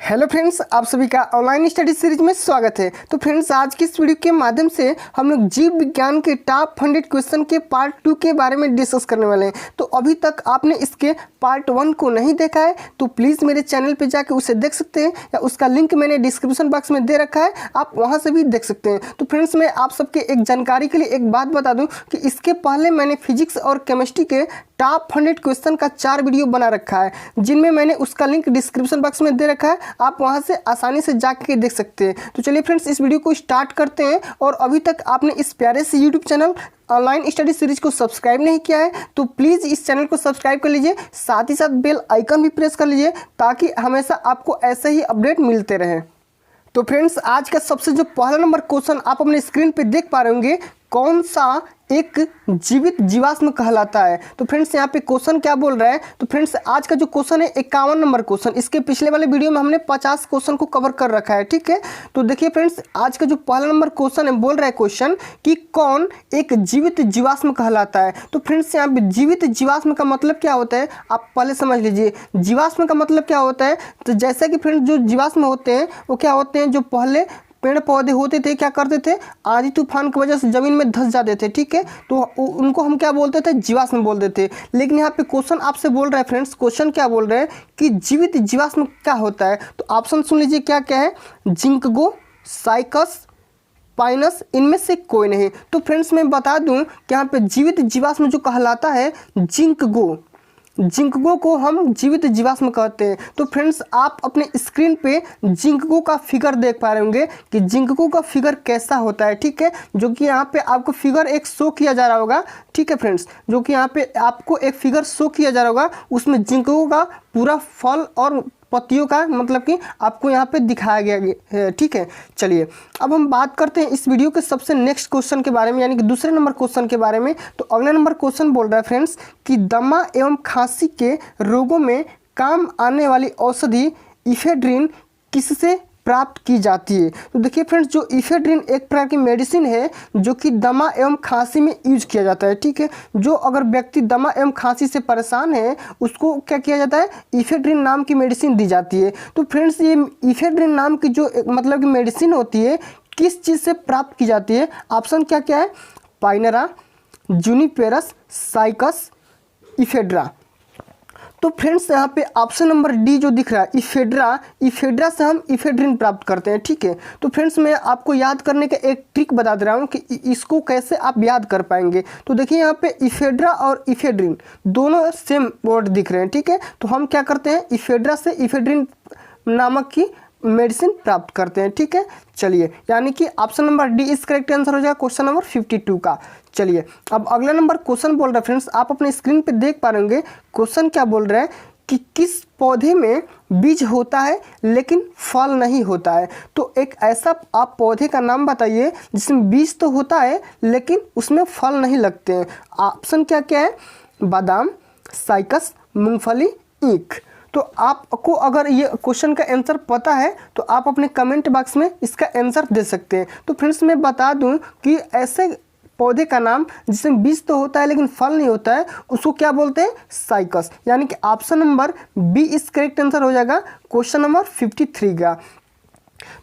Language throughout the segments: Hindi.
हेलो फ्रेंड्स, आप सभी का ऑनलाइन स्टडी सीरीज में स्वागत है। तो फ्रेंड्स, आज की इस वीडियो के माध्यम से हम लोग जीव विज्ञान के टॉप 100 क्वेश्चन के पार्ट 2 के बारे में डिस्कस करने वाले हैं। तो अभी तक आपने इसके पार्ट 1 को नहीं देखा है तो प्लीज़ मेरे चैनल पे जाके उसे देख सकते हैं, या उसका लिंक मैंने डिस्क्रिप्शन बॉक्स में दे रखा है, आप वहाँ से भी देख सकते हैं। तो फ्रेंड्स, मैं आप सबके एक जानकारी के लिए एक बात बता दूँ कि इसके पहले मैंने फिजिक्स और केमिस्ट्री के टॉप 100 क्वेश्चन का 4 वीडियो बना रखा है, जिनमें मैंने उसका लिंक डिस्क्रिप्शन बॉक्स में दे रखा है, आप वहां से आसानी से जाके देख सकते हैं। तो चलिए फ्रेंड्स, इस वीडियो को स्टार्ट करते हैं। और अभी तक आपने इस प्यारे से YouTube channel online study series को सब्सक्राइब नहीं किया है तो प्लीज़ इस चैनल को सब्सक्राइब कर लीजिए, साथ ही साथ बेल आइकन भी प्रेस कर लीजिए ताकि हमेशा आपको ऐसे ही अपडेट मिलते रहे। तो फ्रेंड्स, आज का सबसे जो पहला नंबर क्वेश्चन आप अपने स्क्रीन पे देख पा रहे होंगे, कौन सा एक जीवित जीवाश्म कहलाता है। तो फ्रेंड्स, यहाँ पे क्वेश्चन क्या बोल रहा है। तो फ्रेंड्स, आज का जो क्वेश्चन है 51 नंबर क्वेश्चन, इसके पिछले वाले वीडियो में हमने 50 क्वेश्चन को कवर कर रखा है, ठीक है। तो देखिए फ्रेंड्स, आज का जो पहला नंबर क्वेश्चन है, बोल रहा है क्वेश्चन कि कौन एक जीवित जीवाश्म कहलाता है। तो फ्रेंड्स, यहाँ पे जीवित जीवाश्म का मतलब क्या होता है आप पहले समझ लीजिए। जीवाश्म का मतलब क्या होता है, तो जैसा कि फ्रेंड्स जो जीवाश्म होते हैं वो क्या होते हैं, जो पहले पेड़ पौधे होते थे, क्या करते थे, आंधी तूफान की वजह से ज़मीन में धंस जाते थे, ठीक है। तो उनको हम क्या बोलते थे, जीवाश्म बोलते थे। लेकिन यहाँ पे क्वेश्चन आपसे बोल रहा है फ्रेंड्स, क्वेश्चन क्या बोल रहे हैं कि जीवित जीवाश्म क्या होता है। तो ऑप्शन सुन लीजिए क्या क्या है, जिंकगो, साइकस, पाइनस, इनमें से कोई नहीं। तो फ्रेंड्स, मैं बता दूं कि यहाँ पे जीवित जीवाश्म जो कहलाता है जिंकगो, जिंकगो को हम जीवित जीवाश्म कहते हैं। तो फ्रेंड्स, आप अपने स्क्रीन पे जिंकगो का फिगर देख पा रहे होंगे कि जिंकगो का फिगर कैसा होता है, ठीक है। जो कि यहाँ पे आपको फिगर एक शो किया जा रहा होगा, ठीक है फ्रेंड्स, जो कि यहाँ पे आपको एक फिगर शो किया जा रहा होगा, उसमें जिंकगो का पूरा फल और पत्तियों का मतलब कि आपको यहाँ पे दिखाया गया है, ठीक है। चलिए अब हम बात करते हैं इस वीडियो के सबसे नेक्स्ट क्वेश्चन के बारे में, यानी कि दूसरे नंबर क्वेश्चन के बारे में। तो अगला नंबर क्वेश्चन बोल रहा है फ्रेंड्स कि दमा एवं खांसी के रोगों में काम आने वाली औषधि इफेड्रिन किससे प्राप्त की जाती है। तो देखिए फ्रेंड्स, जो इफेड्रिन एक प्रकार की मेडिसिन है जो कि दमा एवं खांसी में यूज किया जाता है, ठीक है। जो अगर व्यक्ति दमा एवं खांसी से परेशान है उसको क्या किया जाता है, इफेड्रिन नाम की मेडिसिन दी जाती है। तो फ्रेंड्स, ये इफेड्रिन नाम की जो मतलब की मेडिसिन होती है किस चीज़ से प्राप्त की जाती है। ऑप्शन क्या क्या है, पाइनरा, जूनिपेरस, साइकस, इफेड्रा। तो फ्रेंड्स, यहाँ पे ऑप्शन नंबर डी जो दिख रहा है इफेड्रा, इफेड्रा से हम इफेड्रिन प्राप्त करते हैं, ठीक है। तो फ्रेंड्स, मैं आपको याद करने का एक ट्रिक बता दे रहा हूँ कि इसको कैसे आप याद कर पाएंगे। तो देखिए यहाँ पे इफेड्रा और इफेड्रिन दोनों सेम वर्ड दिख रहे हैं, ठीक है। तो हम क्या करते हैं, इफेड्रा से इफेड्रिन नामक की मेडिसिन प्राप्त करते हैं, ठीक है। चलिए, यानी कि ऑप्शन नंबर डी इस करेक्ट आंसर हो जाएगा क्वेश्चन नंबर 52 का। चलिए अब अगला नंबर क्वेश्चन बोल रहा है फ्रेंड्स, आप अपने स्क्रीन पे देख पा रहे होंगे, क्वेश्चन क्या बोल रहा है कि किस पौधे में बीज होता है लेकिन फल नहीं होता है। तो एक ऐसा आप पौधे का नाम बताइए जिसमें बीज तो होता है लेकिन उसमें फल नहीं लगते हैं। ऑप्शन क्या क्या है, बादाम, साइकस, मूंगफली, ईख। तो आपको अगर ये क्वेश्चन का आंसर पता है तो आप अपने कमेंट बॉक्स में इसका आंसर दे सकते हैं। तो फ्रेंड्स, मैं बता दूं कि ऐसे पौधे का नाम जिसमें बीज तो होता है लेकिन फल नहीं होता है उसको क्या बोलते हैं, साइकस। यानी कि ऑप्शन नंबर बी इस करेक्ट आंसर हो जाएगा क्वेश्चन नंबर 53 का।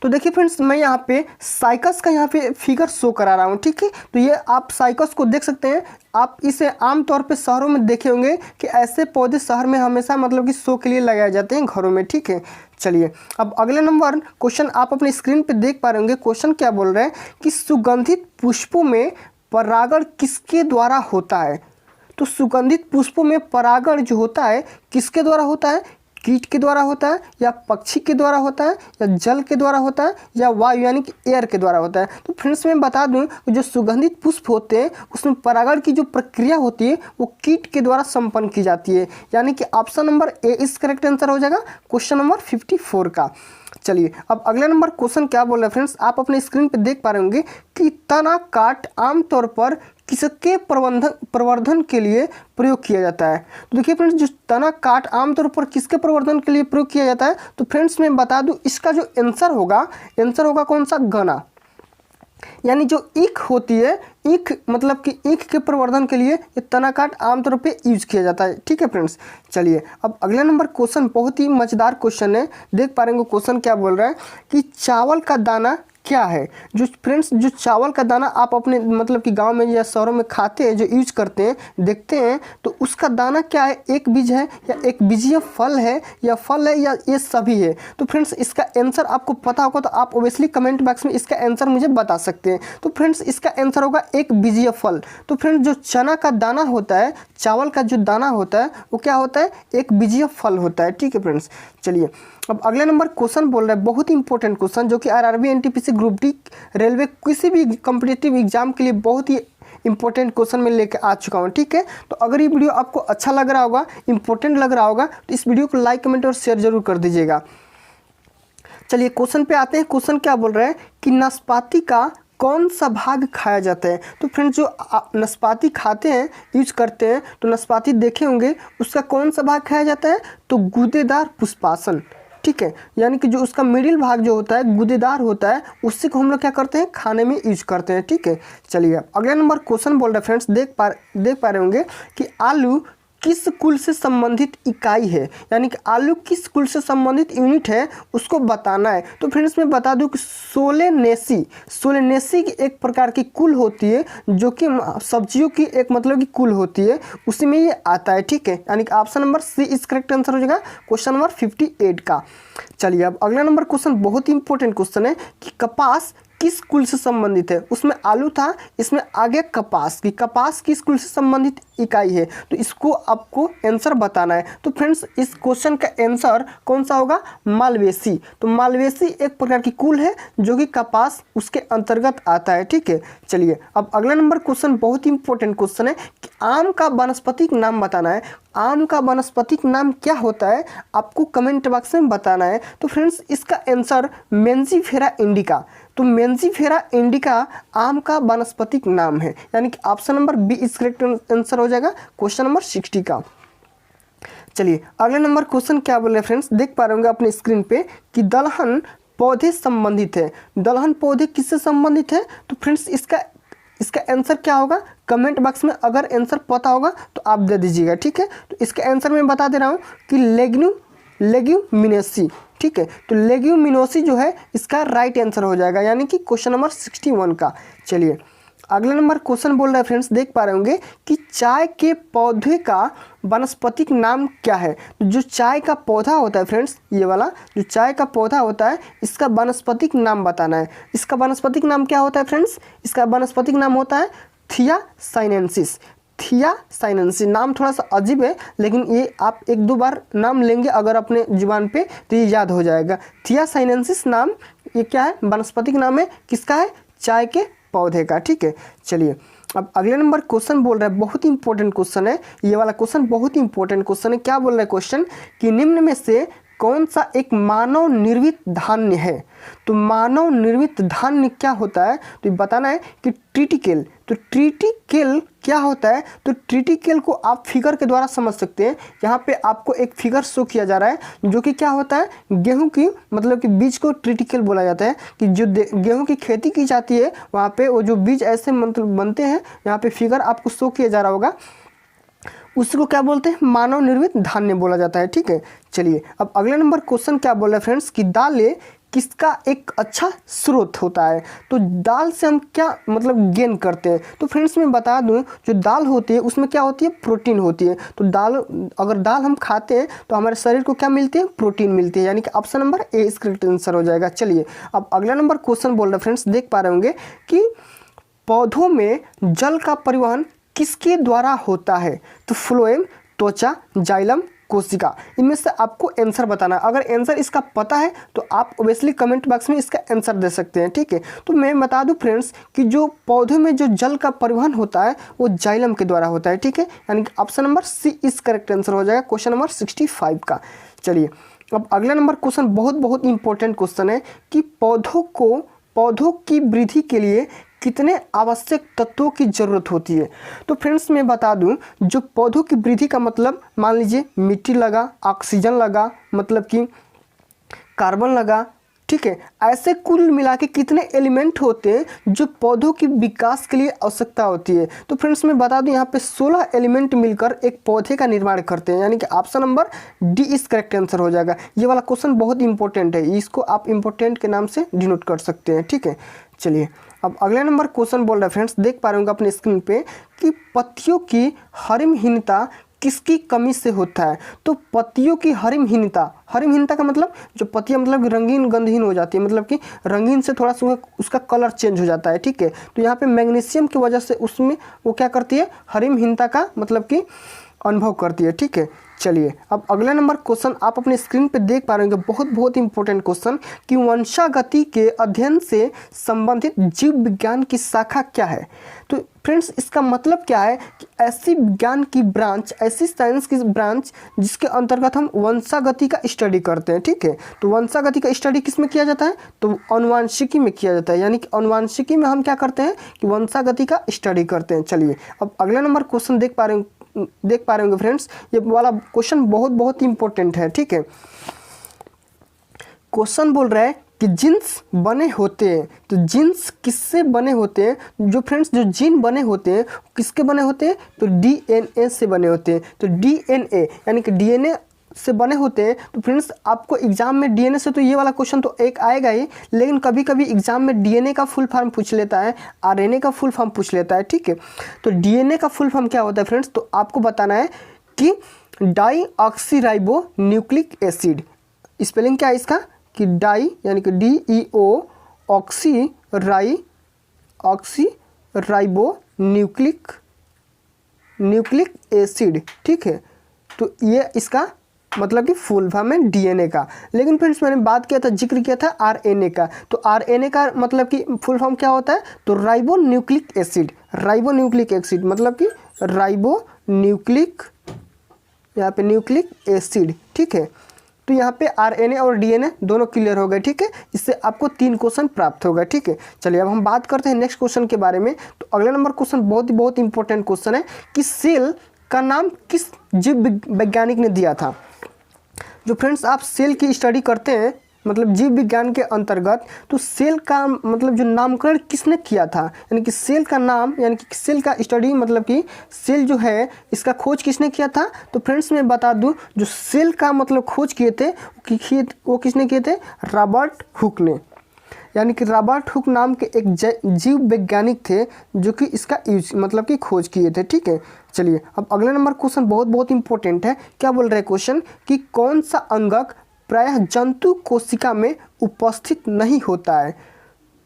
तो देखिए फ्रेंड्स, मैं यहाँ पे साइकस का यहाँ पे फिगर शो करा रहा हूँ, ठीक है। तो ये आप साइकस को देख सकते हैं। आप इसे आमतौर पे शहरों में देखे होंगे कि ऐसे पौधे शहर में हमेशा मतलब कि शो के लिए लगाए जाते हैं घरों में, ठीक है। चलिए अब अगले नंबर क्वेश्चन आप अपने स्क्रीन पे देख पा रहे होंगे, क्वेश्चन क्या बोल रहे हैं कि सुगंधित पुष्पों में परागण किसके द्वारा होता है। तो सुगंधित पुष्पों में परागण जो होता है किसके द्वारा होता है, कीट के द्वारा होता है, या पक्षी के द्वारा होता है, या जल के द्वारा होता है, या वायु यानी कि एयर के द्वारा होता है। तो फ्रेंड्स, मैं बता दूं जो सुगंधित पुष्प होते हैं उसमें परागण की जो प्रक्रिया होती है वो कीट के द्वारा संपन्न की जाती है। यानी कि ऑप्शन नंबर ए इस करेक्ट आंसर हो जाएगा क्वेश्चन नंबर 54 का। चलिए अब अगला नंबर क्वेश्चन क्या बोल रहे हैं फ्रेंड्स, आप अपने स्क्रीन पे देख पा रहे होंगे कि तना काट आमतौर पर किसके प्रवर्धन के लिए प्रयोग किया जाता है। तो देखिए फ्रेंड्स, जो तना काट आमतौर पर किसके प्रवर्धन के लिए प्रयोग किया जाता है। तो फ्रेंड्स, मैं बता दूं इसका जो आंसर होगा कौन सा, गना। यानी जो ईख होती है, ईख मतलब कि ईख के प्रवर्धन के लिए ये तना काट आमतौर पे यूज किया जाता है। ठीक है फ्रेंड्स, चलिए अब अगला नंबर क्वेश्चन बहुत ही मजेदार क्वेश्चन है। देख पा रहे हैं क्वेश्चन क्या बोल रहा है कि चावल का दाना क्या है। जो फ्रेंड्स जो चावल का दाना आप अपने मतलब कि गांव में या शहरों में खाते हैं, जो यूज करते हैं देखते हैं, तो उसका दाना क्या है? एक बीज है या एक बीजीय फल है या फल है या ये सभी है? तो फ्रेंड्स इसका आंसर आपको पता होगा तो आप ओबियसली कमेंट बॉक्स में इसका आंसर मुझे बता सकते हैं। तो फ्रेंड्स इसका आंसर होगा एक बीजीय फल। तो फ्रेंड्स जो चना का दाना होता है, चावल का जो दाना होता है वो क्या होता है? एक बीजीय फल होता है। ठीक है फ्रेंड्स, चलिए अब अगला नंबर क्वेश्चन बोल रहा है बहुत ही इंपॉर्टेंट क्वेश्चन, जो कि RRB, NTPC, group D, railway किसी भी कॉम्पिटिटिव एग्जाम के लिए बहुत ही इंपॉर्टेंट क्वेश्चन में लेकर आ चुका हूँ। ठीक है, तो अगर ये वीडियो आपको अच्छा लग रहा होगा, इंपॉर्टेंट लग रहा होगा, तो इस वीडियो को लाइक, कमेंट और शेयर जरूर कर दीजिएगा। चलिए क्वेश्चन पे आते हैं। क्वेश्चन क्या बोल रहा है कि नाशपाती का कौन सा भाग खाया जाता है? तो फ्रेंड्स जो नाशपाती खाते हैं, यूज करते हैं, तो नाशपाती देखे होंगे, उसका कौन सा भाग खाया जाता है? तो गूदेदार पुष्पासन। ठीक है, यानी कि जो उसका मिडिल भाग जो होता है गूदेदार होता है, उससे को हम लोग क्या करते हैं? खाने में यूज करते हैं। ठीक है, चलिए अगला नंबर क्वेश्चन बोल रहे हैं फ्रेंड्स, देख पा रहे होंगे कि आलू किस कुल से संबंधित इकाई है, यानी कि आलू किस कुल से संबंधित यूनिट है उसको बताना है। तो फ्रेंड्स मैं बता दूं कि सोलेनेसी की एक प्रकार की कुल होती है, जो कि सब्जियों की एक मतलब की कुल होती है, उसी में ये आता है। ठीक है, यानी कि ऑप्शन नंबर सी इस करेक्ट आंसर हो जाएगा क्वेश्चन नंबर 58 का। चलिए अब अगला नंबर क्वेश्चन बहुत ही इंपॉर्टेंट क्वेश्चन है कि कपास किस कुल से संबंधित है। उसमें आलू था, इसमें आगे कपास की, कपास किस कुल से संबंधित इकाई है, तो इसको आपको आंसर बताना है। तो फ्रेंड्स इस क्वेश्चन का आंसर कौन सा होगा? मालवेसी। तो मालवेसी एक प्रकार की कुल है जो कि कपास उसके अंतर्गत आता है। ठीक है, चलिए अब अगला नंबर क्वेश्चन बहुत ही इंपॉर्टेंट क्वेश्चन है कि आम का वानस्पतिक नाम बताना है। आम का वानस्पतिक नाम क्या होता है आपको कमेंट बॉक्स में बताना है। तो फ्रेंड्स इसका आंसर मेंजीफेरा इंडिका। तो मेंजीफेरा इंडिका आम का वानस्पतिक नाम है, यानी कि ऑप्शन नंबर बी इस करेक्ट आंसर हो जाएगा क्वेश्चन नंबर 60 का। चलिए अगला नंबर क्वेश्चन क्या बोल रहे हैं फ्रेंड्स, देख पा रहे होंगे अपने स्क्रीन पे कि दलहन पौधे संबंधित है। दलहन पौधे किससे संबंधित है? तो फ्रेंड्स इसका आंसर क्या होगा? कमेंट बॉक्स में अगर आंसर पता होगा तो आप दे दीजिएगा। ठीक है, तो इसका आंसर मैं बता दे रहा हूँ कि लेग्यूमिनेसी। ठीक है, तो लेग्यूमिनोसी जो है इसका राइट आंसर हो जाएगा, यानी कि क्वेश्चन नंबर 61 का। चलिए अगला नंबर क्वेश्चन बोल रहा है फ्रेंड्स, देख पा रहे होंगे कि चाय के पौधे का वानस्पतिक नाम क्या है। तो जो चाय का पौधा होता है फ्रेंड्स, ये वाला जो चाय का पौधा होता है, इसका वानस्पतिक नाम बताना है। इसका वानस्पतिक नाम क्या होता है फ्रेंड्स? इसका वानस्पतिक नाम होता है थियासाइनेंसिस। थियासाइनेंसिस नाम थोड़ा सा अजीब है, लेकिन ये आप एक दो बार नाम लेंगे अगर अपने जुबान पे तो ये याद हो जाएगा। थियासाइनेंसिस नाम ये क्या है? वानस्पतिक नाम है, किसका है? चाय के पौधे का। ठीक है, चलिए अब अगले नंबर क्वेश्चन बोल रहा है बहुत ही इंपॉर्टेंट क्वेश्चन है, ये वाला क्वेश्चन बहुत ही इंपॉर्टेंट क्वेश्चन है। क्या बोल रहा है क्वेश्चन कि निम्न में से कौन सा एक मानव निर्मित धान्य है? तो मानव निर्मित धान्य क्या होता है? तो बताना है कि ट्रिटिकेल। तो ट्रिटिकेल क्या होता है? तो ट्रिटिकेल को आप फिगर के द्वारा समझ सकते हैं। यहाँ पे आपको एक फिगर शो किया जा रहा है, जो कि क्या होता है? गेहूं की मतलब कि बीज को ट्रिटिकेल बोला जाता है। कि जो गेहूं की खेती की जाती है वहाँ पे वो जो बीज ऐसे मतलब बनते हैं, यहाँ पे फिगर आपको शो किया जा रहा होगा, उसको क्या बोलते हैं? मानव निर्मित धान्य बोला जाता है। ठीक है, चलिए अब अगला नंबर क्वेश्चन क्या बोल रहा है फ्रेंड्स कि दालें किसका एक अच्छा स्रोत होता है? तो दाल से हम क्या मतलब गेन करते हैं? तो फ्रेंड्स मैं बता दूं, जो दाल होती है उसमें क्या होती है? प्रोटीन होती है। तो अगर दाल हम खाते हैं तो हमारे शरीर को क्या मिलती है? प्रोटीन मिलती है, यानी कि ऑप्शन नंबर ए इस करेक्ट आंसर हो जाएगा। चलिए अब अगला नंबर क्वेश्चन बोल रहे हैं फ्रेंड्स, देख पा रहे होंगे कि पौधों में जल का परिवहन किसके द्वारा होता है? तो फ्लोएम, त्वचा, जाइलम, कोशिका, इनमें से आपको आंसर बताना है। अगर आंसर इसका पता है तो आप ओबियसली कमेंट बॉक्स में इसका आंसर दे सकते हैं। ठीक है, तो मैं बता दूं फ्रेंड्स कि जो पौधों में जो जल का परिवहन होता है वो जाइलम के द्वारा होता है। ठीक है, यानी कि ऑप्शन नंबर सी इस करेक्ट आंसर हो जाएगा क्वेश्चन नंबर 65 का। चलिए अब अगला नंबर क्वेश्चन बहुत इंपॉर्टेंट क्वेश्चन है कि पौधों की वृद्धि के लिए कितने आवश्यक तत्वों की ज़रूरत होती है? तो फ्रेंड्स मैं बता दूं, जो पौधों की वृद्धि का मतलब मान लीजिए मिट्टी लगा, ऑक्सीजन लगा, मतलब कि कार्बन लगा, ठीक है। ऐसे कुल मिला के कितने एलिमेंट होते हैं जो पौधों की विकास के लिए आवश्यकता होती है? तो फ्रेंड्स मैं बता दूं यहाँ पे 16 एलिमेंट मिलकर एक पौधे का निर्माण करते हैं, यानी कि ऑप्शन नंबर डी इस करेक्ट आंसर हो जाएगा। ये वाला क्वेश्चन बहुत इंपॉर्टेंट है, इसको आप इंपॉर्टेंट के नाम से डिनोट कर सकते हैं, ठीक है। चलिए अब अगला नंबर क्वेश्चन बोल रहा है फ्रेंड्स, देख पा रहे होंगे अपने स्क्रीन पे कि पत्तियों की हरिमहीनता किसकी कमी से होता है? तो पत्तियों की हरिमहीनता का मतलब जो पत्तियां मतलब रंगीन गंधहीन हो जाती है, मतलब कि रंगीन से थोड़ा सा उसका कलर चेंज हो जाता है, ठीक है। तो यहाँ पे मैग्नीशियम की वजह से उसमें वो क्या करती है, हरिमहीनता का मतलब कि अनुभव करती है, ठीक है। चलिए अब अगला नंबर क्वेश्चन आप अपने स्क्रीन पे देख पा रहे होंगे, बहुत इंपॉर्टेंट क्वेश्चन कि वंशागति के अध्ययन से संबंधित जीव विज्ञान की शाखा क्या है? तो फ्रेंड्स इसका मतलब क्या है कि ऐसी विज्ञान की ब्रांच, ऐसी साइंस की ब्रांच जिसके अंतर्गत हम वंशागति का स्टडी करते हैं, ठीक है। तो वंशागति का स्टडी किस में किया जाता है? तो अनुवांशिकी में किया जाता है, यानी कि अनुवांशिकी में हम क्या करते हैं कि वंशागति का स्टडी करते हैं। चलिए अब अगला नंबर क्वेश्चन देख पा रहे होंगे फ्रेंड्स, ये वाला क्वेश्चन बहुत इंपॉर्टेंट है, ठीक है। क्वेश्चन बोल रहा है कि जीन्स बने होते हैं, तो जीन्स किससे बने होते हैं? जो फ्रेंड्स जो जीन बने होते हैं किसके बने होते हैं? तो डीएनए से बने होते हैं। तो डीएनए यानी कि डीएनए से बने होते हैं। तो फ्रेंड्स आपको एग्जाम में डीएनए से तो ये वाला क्वेश्चन तो एक आएगा ही, लेकिन कभी कभी एग्जाम में डीएनए का फुल फॉर्म पूछ लेता है, आरएनए का फुल फॉर्म पूछ लेता है, ठीक है। तो डीएनए का फुल फॉर्म क्या होता है फ्रेंड्स? तो आपको बताना है कि डाईऑक्सीराइबो न्यूक्लिक एसिड। स्पेलिंग क्या है इसका? कि डाई यानी कि DEO ऑक्सीराइबो न्यूक्लिक एसिड, ठीक है। तो ये इसका मतलब कि फुल फॉर्म है डीएनए का। लेकिन फ्रेंड्स मैंने बात किया था, जिक्र किया था आरएनए का, तो आरएनए का मतलब कि फुल फॉर्म क्या होता है? तो राइबो न्यूक्लिक एसिड मतलब कि राइबो न्यूक्लिक, यहाँ पे न्यूक्लिक एसिड, ठीक है। तो यहाँ पे आरएनए और डीएनए दोनों क्लियर हो गए, ठीक है। इससे आपको 3 क्वेश्चन प्राप्त होगा, ठीक है। चलिए अब हम बात करते हैं नेक्स्ट क्वेश्चन के बारे में। तो अगला नंबर क्वेश्चन बहुत इंपॉर्टेंट क्वेश्चन है कि सेल का नाम किस जीव वैज्ञानिक ने दिया था? जो फ्रेंड्स आप सेल की स्टडी करते हैं मतलब जीव विज्ञान के अंतर्गत, तो सेल का मतलब जो नामकरण किसने किया था, यानी कि सेल का नाम यानी कि सेल का स्टडी मतलब कि सेल जो है इसका खोज किसने किया था? तो फ्रेंड्स मैं बता दूं जो सेल का मतलब खोज किए थे वो किसने किए थे? रॉबर्ट हुक ने, यानी कि रॉबर्ट हुक नाम के एक जीव वैज्ञानिक थे जो कि इसका यूज मतलब कि खोज किए थे, ठीक है। चलिए अब अगला नंबर क्वेश्चन बहुत इंपॉर्टेंट है। क्या बोल रहे हैं क्वेश्चन कि कौन सा अंगक प्रायः जंतु कोशिका में उपस्थित नहीं होता है?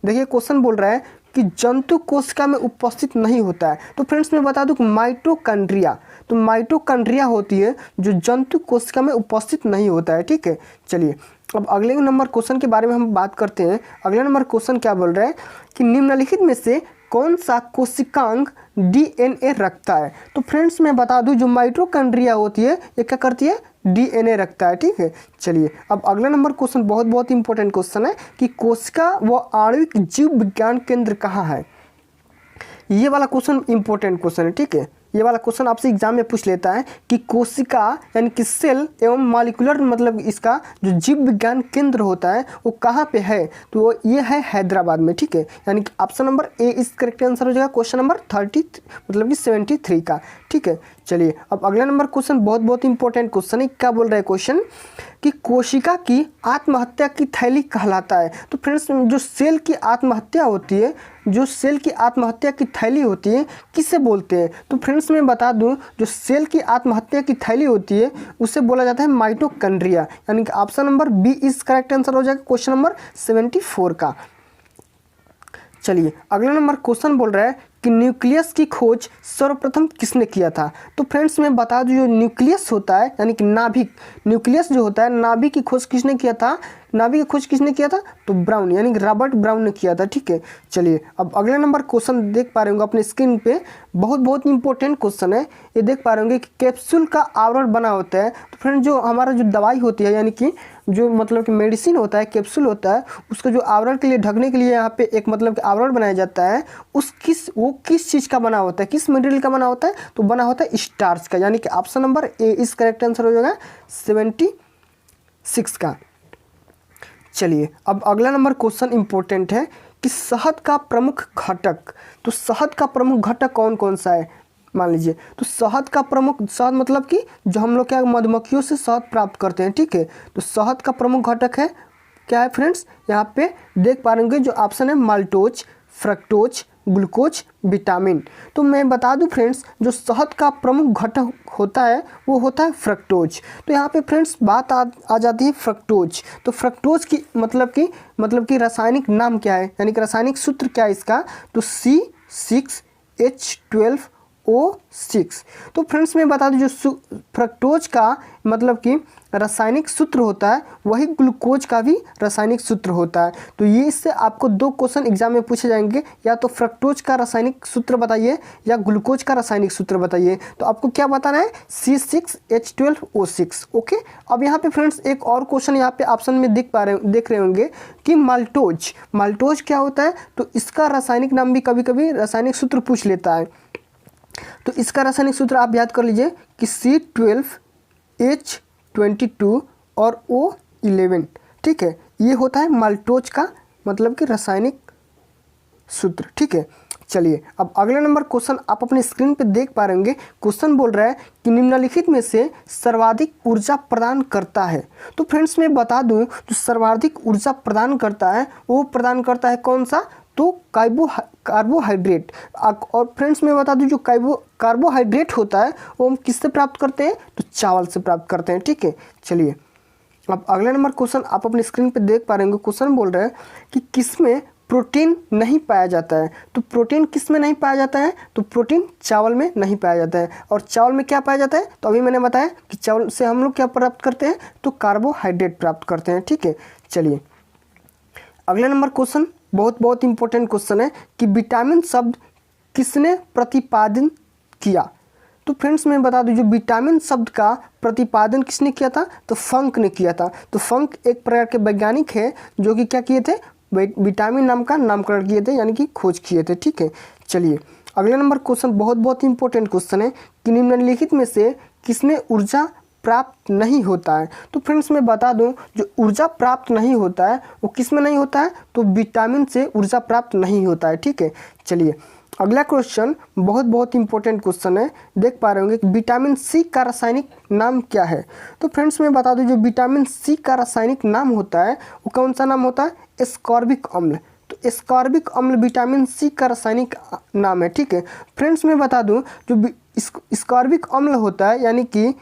देखिए क्वेश्चन बोल रहा है कि जंतु कोशिका में उपस्थित नहीं होता है। तो फ्रेंड्स मैं बता दूं कि माइटोकॉन्ड्रिया, तो माइटोकॉन्ड्रिया होती है जो जंतु कोशिका में उपस्थित नहीं होता है, ठीक है। चलिए अब अगले नंबर क्वेश्चन के बारे में हम बात करते हैं। अगला नंबर क्वेश्चन क्या बोल रहा है कि निम्नलिखित में से कौन सा कोशिकांग डीएनए रखता है? तो फ्रेंड्स मैं बता दूं जो माइटोकॉन्ड्रिया होती है ये क्या करती है? डीएनए रखता है, ठीक है। चलिए अब अगला नंबर क्वेश्चन बहुत इंपॉर्टेंट क्वेश्चन है कि कोशिका व आणविक जीव विज्ञान केंद्र कहाँ है? ये वाला क्वेश्चन इंपॉर्टेंट क्वेश्चन है, ठीक है। ये वाला क्वेश्चन आपसे एग्जाम में पूछ लेता है कि कोशिका यानी कि सेल एवं मॉलिक्यूलर मतलब इसका जो जीव विज्ञान केंद्र होता है वो कहाँ पे है? तो वो ये है हैदराबाद में, ठीक है। यानी कि ऑप्शन नंबर ए इस करेक्ट आंसर हो जाएगा क्वेश्चन नंबर 30 मतलब कि 73 का, ठीक है। चलिए अब अगला नंबर क्वेश्चन बहुत इंपॉर्टेंट क्वेश्चन है। क्या बोल रहा है क्वेश्चन कि कोशिका की आत्महत्या की थैली कहलाता है? तो फ्रेंड्स जो सेल की आत्महत्या होती है, जो सेल की आत्महत्या की थैली होती है किसे बोलते हैं? तो फ्रेंड्स मैं बता दूं जो सेल की आत्महत्या की थैली होती है उसे बोला जाता है माइटोकॉन्ड्रिया, यानी कि ऑप्शन नंबर बी इस करेक्ट आंसर हो जाएगा क्वेश्चन नंबर 74 का। चलिए अगला नंबर क्वेश्चन बोल रहा है कि न्यूक्लियस की खोज सर्वप्रथम किसने किया था? तो फ्रेंड्स मैं बता दूं जो न्यूक्लियस होता है यानी कि नाभिक, न्यूक्लियस जो होता है नाभिक की खोज किसने किया था? नाभिक की खोज किसने किया था? तो ब्राउन यानी कि रॉबर्ट ब्राउन ने किया था, ठीक है। चलिए अब अगले नंबर क्वेश्चन देख पा रहे होंगे अपने स्क्रीन पे, बहुत इंपॉर्टेंट क्वेश्चन है। ये देख पा रहे होंगे कि कैप्सूल का आवरण बना होता है। तो फ्रेंड जो हमारा जो दवाई होती है यानी कि जो मतलब कि मेडिसिन होता है, कैप्सूल होता है, उसका जो आवरण के लिए ढकने के लिए यहाँ पे एक मतलब कि आवरण बनाया जाता है, वो किस चीज़ का बना होता है, किस मटेरियल का बना होता है? तो बना होता है स्टार्च का, यानी कि ऑप्शन नंबर ए इस करेक्ट आंसर हो जाएगा 76 का। चलिए अब अगला नंबर क्वेश्चन इंपॉर्टेंट है कि शहद का प्रमुख घटक, तो शहद का प्रमुख घटक कौन कौन सा है मान लीजिए। तो शहद का प्रमुख, शहद मतलब कि जो हम लोग क्या मधुमक्खियों से शहद प्राप्त करते हैं, ठीक है। तो शहद का प्रमुख घटक है क्या है फ्रेंड्स, यहाँ पे देख पा रहे जो ऑप्शन है माल्टोज, फ्रक्टोज, ग्लूकोज, विटामिन। तो मैं बता दूं फ्रेंड्स जो शहद का प्रमुख घटक होता है वो होता है फ्रक्टोज। तो यहाँ पे फ्रेंड्स बात आ जाती है फ्रक्टोज। तो फ्रक्टोज की मतलब कि रासायनिक नाम क्या है, यानी कि रासायनिक सूत्र क्या है इसका, तो C6H12O6। तो फ्रेंड्स मैं बता दूं जो फ्रक्टोज का मतलब कि रासायनिक सूत्र होता है वही ग्लूकोज का भी रासायनिक सूत्र होता है। तो ये इससे आपको 2 क्वेश्चन एग्जाम में पूछे जाएंगे, या तो फ्रक्टोज का रासायनिक सूत्र बताइए या ग्लूकोज का रासायनिक सूत्र बताइए। तो आपको क्या बताना है, C6H12O6। ओके। अब यहाँ पे फ्रेंड्स एक और क्वेश्चन यहाँ पे ऑप्शन में देख रहे होंगे कि माल्टोज क्या होता है। तो इसका रासायनिक नाम भी कभी कभी रासायनिक सूत्र पूछ लेता है। तो इसका रासायनिक सूत्र आप याद कर लीजिए कि C12H22 और O11, ठीक है। ये होता है माल्टोज का मतलब कि रासायनिक सूत्र, ठीक है। चलिए अब अगला नंबर क्वेश्चन आप अपने स्क्रीन पे देख पा रहे होंगे। क्वेश्चन बोल रहा है कि निम्नलिखित में से सर्वाधिक ऊर्जा प्रदान करता है। तो फ्रेंड्स मैं बता दूं जो सर्वाधिक ऊर्जा प्रदान करता है वो प्रदान करता है कौन सा, तो कार्बोहाइड्रेट। और फ्रेंड्स मैं बता दूं जो कार्बोहाइड्रेट होता है वो हम किससे प्राप्त करते हैं, तो चावल से प्राप्त करते हैं, ठीक है। चलिए अब अगला नंबर क्वेश्चन आप अपने स्क्रीन पे देख पा रहे होंगे। क्वेश्चन बोल रहा है कि किसमें प्रोटीन नहीं पाया जाता है। तो प्रोटीन किस में नहीं पाया जाता है, तो प्रोटीन चावल में नहीं पाया जाता है। और चावल में क्या पाया जाता है, तो अभी मैंने बताया कि चावल से हम लोग क्या प्राप्त करते हैं, तो कार्बोहाइड्रेट प्राप्त करते हैं, ठीक है। चलिए अगला नंबर क्वेश्चन बहुत इंपॉर्टेंट क्वेश्चन है कि विटामिन शब्द किसने प्रतिपादन किया। तो फ्रेंड्स मैं बता दूं जो विटामिन शब्द का प्रतिपादन किसने किया था, तो फंक ने किया था। तो फंक एक प्रकार के वैज्ञानिक है जो कि क्या किए थे, विटामिन नाम का नामकरण किए थे, यानी कि खोज किए थे, ठीक है। चलिए अगला नंबर क्वेश्चन बहुत इंपॉर्टेंट क्वेश्चन है कि निम्नलिखित में से किसमें ऊर्जा प्राप्त नहीं होता है। तो फ्रेंड्स मैं बता दूं जो ऊर्जा प्राप्त नहीं होता है वो किस में नहीं होता है, तो विटामिन से ऊर्जा प्राप्त नहीं होता है, ठीक है। चलिए अगला क्वेश्चन बहुत इंपॉर्टेंट क्वेश्चन है, देख पा रहे होंगे कि विटामिन सी का रासायनिक नाम क्या है। तो फ्रेंड्स मैं बता दूं जो विटामिन सी का रासायनिक नाम होता है वो कौन सा नाम होता है, एस्कॉर्बिक अम्ल। तो एस्कॉर्बिक अम्ल विटामिन सी का रासायनिक नाम है, ठीक है। फ्रेंड्स मैं बता दूं जो एस्कॉर्बिक अम्ल होता है, यानी कि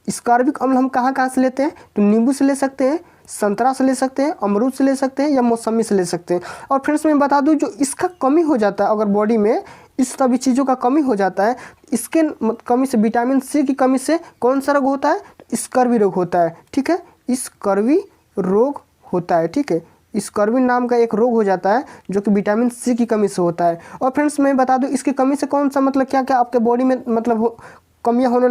एस्कॉर्बिक अम्ल हम कहाँ से लेते हैं, तो नींबू से ले सकते हैं, संतरा से ले सकते हैं, अमरूद से ले सकते हैं, या मौसमी से ले सकते हैं। और फ्रेंड्स मैं बता दूं जो इसका कमी हो जाता है, अगर बॉडी में इस सभी चीज़ों का कमी हो जाता है, इसके कमी से, विटामिन सी की कमी से कौन सा रोग होता है, स्कर्वी रोग होता है, ठीक है। स्कर्वी रोग होता है, ठीक है। स्कर्वी नाम का एक रोग हो जाता है जो कि विटामिन सी की कमी से होता है। और फ्रेंड्स मैं बता दूं इसकी कमी से कौन सा मतलब क्या आपके बॉडी में मतलब कमियाँ होने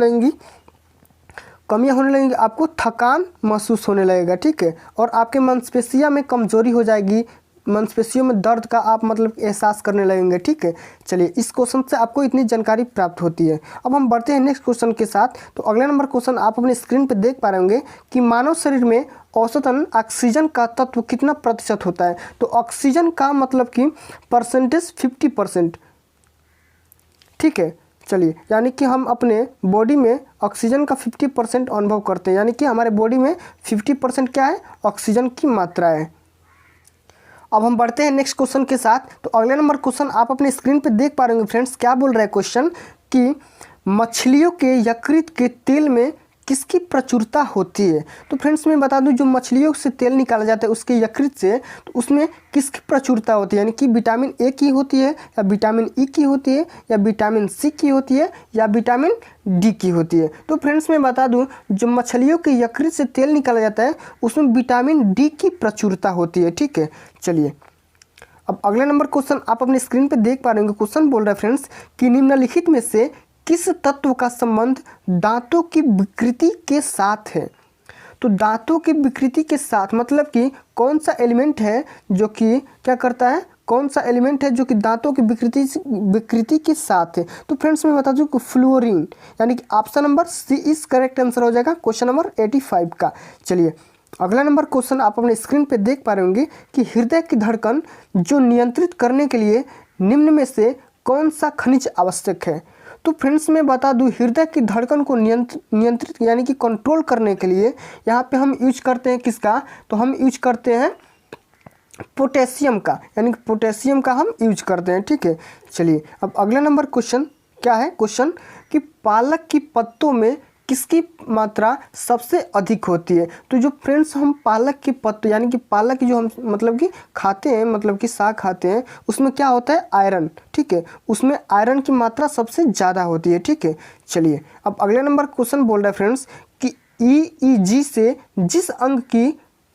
लगेंगी, आपको थकान महसूस होने लगेगा, ठीक है। और आपके मांसपेशियों में कमजोरी हो जाएगी, मांसपेशियों में दर्द का आप मतलब एहसास करने लगेंगे, ठीक है। चलिए इस क्वेश्चन से आपको इतनी जानकारी प्राप्त होती है। अब हम बढ़ते हैं नेक्स्ट क्वेश्चन के साथ। तो अगला नंबर क्वेश्चन आप अपने स्क्रीन पर देख पा रहे होंगे कि मानव शरीर में औसतन ऑक्सीजन का तत्व कितना प्रतिशत होता है। तो ऑक्सीजन का मतलब कि परसेंटेज 50%, ठीक है। चलिए यानी कि हम अपने बॉडी में ऑक्सीजन का 50% अनुभव करते हैं, यानी कि हमारे बॉडी में 50% क्या है, ऑक्सीजन की मात्रा है। अब हम बढ़ते हैं नेक्स्ट क्वेश्चन के साथ। तो अगला नंबर क्वेश्चन आप अपने स्क्रीन पे देख पा रहे होंगे फ्रेंड्स, क्या बोल रहा है क्वेश्चन कि मछलियों के यकृत के तेल में किसकी प्रचुरता होती है। तो फ्रेंड्स मैं बता दूं जो मछलियों से तेल निकाला जाता है उसके यकृत से, तो उसमें किसकी प्रचुरता होती है, यानी कि विटामिन ए की होती है, या विटामिन ई की होती है, या विटामिन सी की होती है, या विटामिन डी की होती है। तो फ्रेंड्स मैं बता दूं जो मछलियों के यकृत से तेल निकाला जाता है उसमें विटामिन डी की प्रचुरता होती है, ठीक है। चलिए अब अगला नंबर क्वेश्चन आप अपने स्क्रीन पर देख पा रहे होंगे। क्वेश्चन बोल रहा है फ्रेंड्स कि निम्नलिखित में से किस तत्व का संबंध दांतों की विकृति के साथ है। तो दांतों की विकृति के साथ मतलब कि कौन सा एलिमेंट है जो कि क्या करता है, कौन सा एलिमेंट है जो कि दांतों की विकृति के साथ है। तो फ्रेंड्स मैं बता दूं कि फ्लोरीन, यानी कि option number C is correct answer हो जाएगा क्वेश्चन नंबर 85 का। चलिए अगला नंबर क्वेश्चन आप अपने स्क्रीन पे देख पा रहे होंगे कि हृदय की धड़कन जो नियंत्रित करने के लिए निम्न में से कौन सा खनिज आवश्यक है। तो फ्रेंड्स मैं बता दूं, हृदय की धड़कन को नियंत्रित यानी कि कंट्रोल करने के लिए यहाँ पे हम यूज करते हैं किसका, तो हम यूज करते हैं पोटेशियम का, यानी कि पोटेशियम का हम यूज करते हैं। ठीक है, चलिए अब अगला नंबर क्वेश्चन क्या है, क्वेश्चन कि पालक की पत्तों में किसकी मात्रा सबसे अधिक होती है। तो जो फ्रेंड्स हम पालक के पत्ते यानी कि पालक जो हम मतलब कि खाते हैं, मतलब कि साग खाते हैं, उसमें क्या होता है, आयरन। ठीक है, उसमें आयरन की मात्रा सबसे ज़्यादा होती है। ठीक है, चलिए अब अगले नंबर क्वेश्चन बोल रहा है फ्रेंड्स कि EEG से जिस अंग की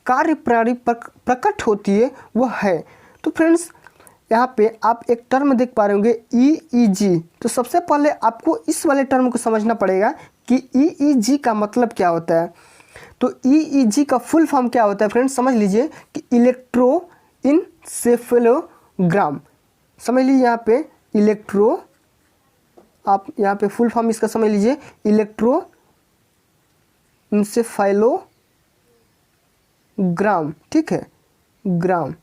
कार्य प्रणाली प्रकट होती है वह है। तो फ्रेंड्स यहाँ पे आप एक टर्म देख पा रहे होंगे EEG। तो सबसे पहले आपको इस वाले टर्म को समझना पड़ेगा कि EEG का मतलब क्या होता है। तो EEG का फुल फॉर्म क्या होता है फ्रेंड्स, समझ लीजिए कि इलेक्ट्रोइंसेफेलोग्राम। समझ लीजिए यहाँ पे आप यहाँ पे फुल फॉर्म इसका समझ लीजिए, इलेक्ट्रोइंसेफेलोग्राम। ठीक है, ग्राम।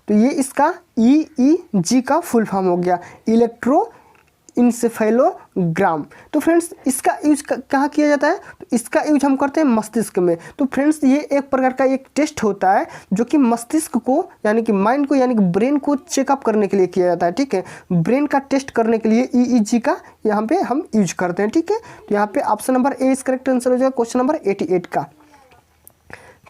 तो ये इसका EEG का फुल फॉर्म हो गया, इलेक्ट्रोइंसेफेलोग्राम। तो फ्रेंड्स इसका यूज कहाँ किया जाता है, तो इसका यूज हम करते हैं मस्तिष्क में। तो फ्रेंड्स ये एक प्रकार का एक टेस्ट होता है जो कि मस्तिष्क को यानी कि माइंड को यानी कि ब्रेन को चेकअप करने के लिए किया जाता है। ठीक है, ब्रेन का टेस्ट करने के लिए EEG का यहाँ पे हम यूज करते हैं। ठीक है, तो यहाँ पे ऑप्शन नंबर ए इस करेक्ट आंसर हो जाएगा क्वेश्चन नंबर 88 का।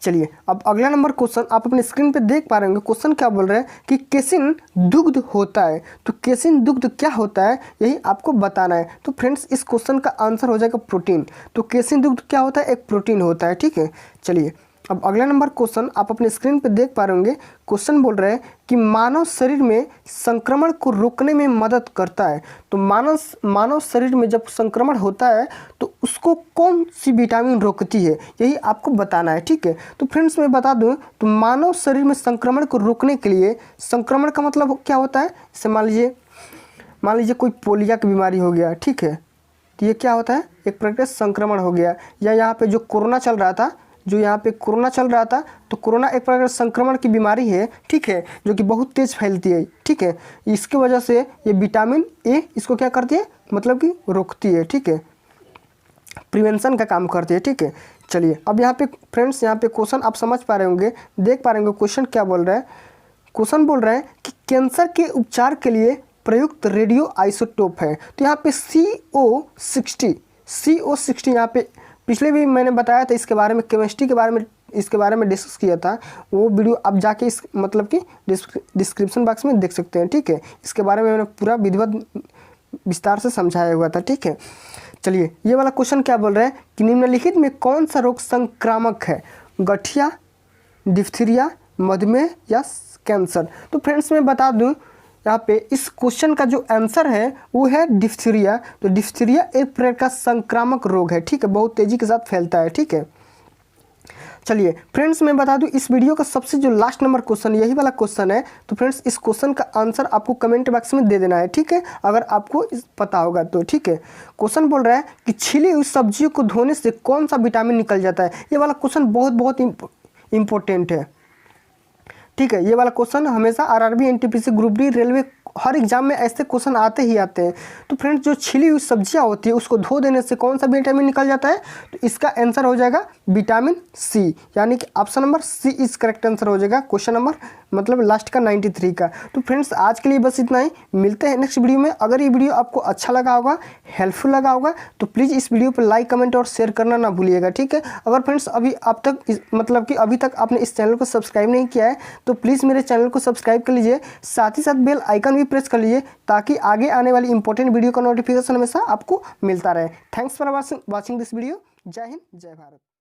चलिए अब अगला नंबर क्वेश्चन आप अपने स्क्रीन पे देख पा रहे होंगे। क्वेश्चन क्या बोल रहे हैं कि केसिन दुग्ध होता है। तो केसिन दुग्ध क्या होता है यही आपको बताना है। तो फ्रेंड्स इस क्वेश्चन का आंसर हो जाएगा प्रोटीन। तो केसिन दुग्ध क्या होता है, एक प्रोटीन होता है। ठीक है, चलिए अब अगला नंबर क्वेश्चन आप अपने स्क्रीन पे देख पा रहे होंगे। क्वेश्चन बोल रहे हैं कि मानव शरीर में संक्रमण को रोकने में मदद करता है। तो मानव शरीर में जब संक्रमण होता है तो उसको कौन सी विटामिन रोकती है, यही आपको बताना है। ठीक है, तो फ्रेंड्स मैं बता दूं, तो मानव शरीर में संक्रमण को रोकने के लिए, संक्रमण का मतलब क्या होता है, जैसे मान लीजिए कोई पोलियो की बीमारी हो गया। ठीक है, तो ये क्या होता है, एक प्रकार का संक्रमण हो गया। या यहाँ पे जो कोरोना चल रहा था, तो कोरोना एक प्रकार संक्रमण की बीमारी है। ठीक है, जो कि बहुत तेज़ फैलती है। ठीक है, इसकी वजह से ये विटामिन ए इसको क्या करती है, मतलब कि रोकती है। ठीक है, प्रिवेंशन का काम करती है। ठीक है, चलिए अब यहाँ पे फ्रेंड्स यहाँ पे क्वेश्चन आप समझ पा रहे होंगे, देख पा रहे होंगे क्वेश्चन क्या बोल रहा है। क्वेश्चन बोल रहा है कि कैंसर के उपचार के लिए प्रयुक्त रेडियो आइसोटोप है। तो यहाँ पे CO60 यहाँ पे पिछले भी मैंने बताया था इसके बारे में, केमिस्ट्री के बारे में इसके बारे में डिस्कस किया था। वो वीडियो आप जाके इस मतलब कि डिस्क्रिप्शन बॉक्स में देख सकते हैं। ठीक है, इसके बारे में मैंने पूरा विधिवत विस्तार से समझाया हुआ था। ठीक है, चलिए ये वाला क्वेश्चन क्या बोल रहा है कि निम्नलिखित में कौन सा रोग संक्रामक है, गठिया, डिप्थीरिया, मधुमेह या कैंसर। तो फ्रेंड्स मैं बता दूं यहाँ पे इस क्वेश्चन का जो आंसर है वो है डिप्थीरिया। तो डिप्थीरिया एक प्रकार का संक्रामक रोग है। ठीक है, बहुत तेज़ी के साथ फैलता है। ठीक है, चलिए फ्रेंड्स मैं बता दूं इस वीडियो का सबसे जो लास्ट नंबर क्वेश्चन यही वाला क्वेश्चन है। तो फ्रेंड्स इस क्वेश्चन का आंसर आपको कमेंट बॉक्स में दे देना है। ठीक है, अगर आपको पता होगा तो। ठीक है, क्वेश्चन बोल रहा है कि छिली हुई सब्जियों को धोने से कौन सा विटामिन निकल जाता है। ये वाला क्वेश्चन बहुत इंपॉर्टेंट है। ठीक है, ये वाला क्वेश्चन हमेशा RRB, NTPC, group D, railway हर एग्जाम में ऐसे क्वेश्चन आते ही आते हैं। तो फ्रेंड्स जो छिली हुई सब्जियां होती है उसको धो देने से कौन सा विटामिन निकल जाता है, तो इसका आंसर हो जाएगा विटामिन C, यानी कि ऑप्शन नंबर C इस करेक्ट आंसर हो जाएगा क्वेश्चन नंबर मतलब लास्ट का 93 का। तो फ्रेंड्स आज के लिए बस इतना ही, मिलते हैं नेक्स्ट वीडियो में। अगर ये वीडियो आपको अच्छा लगा होगा, हेल्पफुल लगा होगा, तो प्लीज़ इस वीडियो पर लाइक, कमेंट और शेयर करना ना भूलिएगा। ठीक है, अगर फ्रेंड्स अभी अभी तक आपने इस चैनल को सब्सक्राइब नहीं किया है तो प्लीज़ मेरे चैनल को सब्सक्राइब कर लीजिए, साथ ही साथ बेल आइकन भी प्रेस कर लीजिए ताकि आगे आने वाली इंपॉर्टेंट वीडियो का नोटिफिकेशन हमेशा आपको मिलता रहे। Thanks for watching this video. जय हिंद, जय भारत।